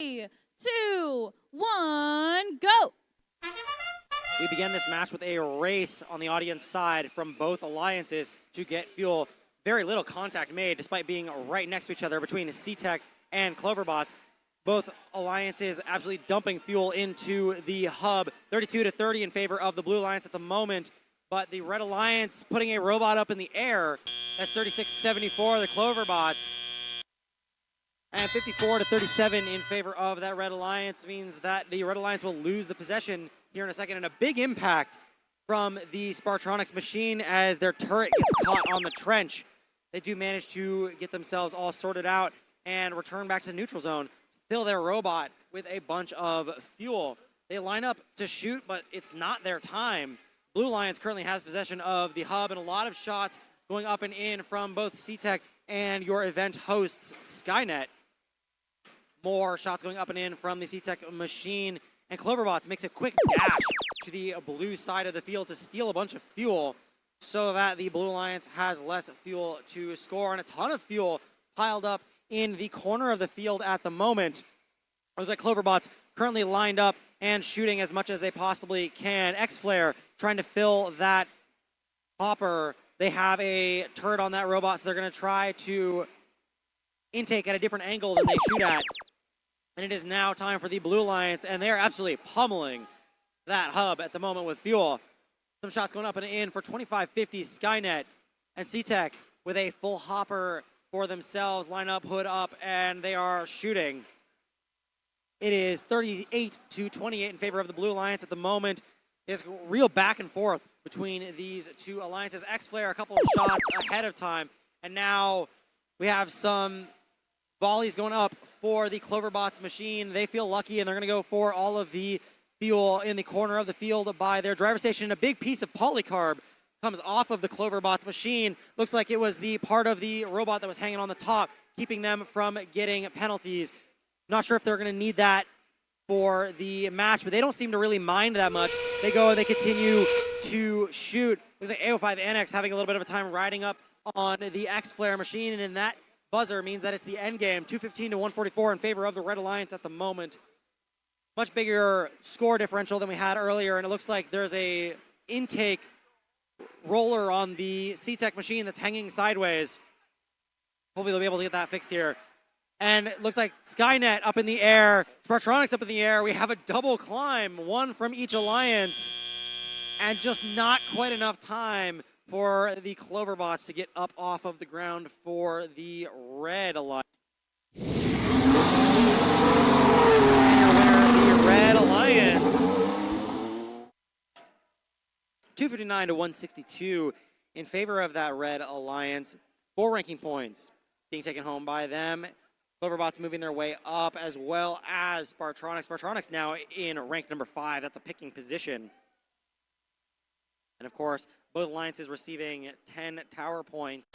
3, 2, 1, go! We began this match with a race on the audience side from both alliances to get fuel. Very little contact made despite being right next to each other between C-Tech and Cloverbots. Both alliances absolutely dumping fuel into the hub. 32-30 in favor of the Blue Alliance at the moment, but the Red Alliance putting a robot up in the air. That's 36-74, the Cloverbots. And 54-37 in favor of that Red Alliance means that the Red Alliance will lose the possession here in a second. And a big impact from the Spartronics machine as their turret gets caught on the trench. They do manage to get themselves all sorted out and return back to the neutral zone, fill their robot with a bunch of fuel. They line up to shoot, but it's not their time. Blue Alliance currently has possession of the hub, and a lot of shots going up and in from both C-Tech and your event hosts, Skynet. More shots going up and in from the C-Tech machine, and Cloverbots makes a quick dash to the blue side of the field to steal a bunch of fuel so that the Blue Alliance has less fuel to score, and a ton of fuel piled up in the corner of the field at the moment. It was like Cloverbots currently lined up and shooting as much as they possibly can. X-Flare trying to fill that hopper. They have a turret on that robot, so they're going to try to intake at a different angle than they shoot at. And it is now time for the Blue Alliance, and they're absolutely pummeling that hub at the moment with fuel. Some shots going up and in for 25-50 Skynet, and C-Tech with a full hopper for themselves, line up, hood up, and they are shooting. It is 38-28 in favor of the Blue Alliance at the moment. There's real back and forth between these two alliances. X-Flare a couple of shots ahead of time, and now we have some volleys going up for the Cloverbots machine. They feel lucky, and they're going to go for all of the fuel in the corner of the field by their driver station. A big piece of polycarb comes off of the Cloverbots machine. Looks like it was the part of the robot that was hanging on the top, keeping them from getting penalties. Not sure if they're going to need that for the match, but they don't seem to really mind that much. They go and they continue to shoot. There's an AO5 Annex having a little bit of a time riding up on the X-Flare machine, and in that buzzer means that it's the end game, 215-144 in favor of the Red Alliance at the moment. Much bigger score differential than we had earlier, and it looks like there's a intake roller on the C-Tech machine that's hanging sideways. Hopefully they'll be able to get that fixed here. And it looks like Skynet up in the air, Spartronics up in the air. We have a double climb, one from each alliance, and just not quite enough time for the Cloverbots to get up off of the ground for the Red Alliance. And your winner, the Red Alliance. 259-162 in favor of that Red Alliance. 4 ranking points being taken home by them. Cloverbots moving their way up, as well as Spartronics. Spartronics now in rank number 5. That's a picking position. And of course, both alliances receiving 10 tower points.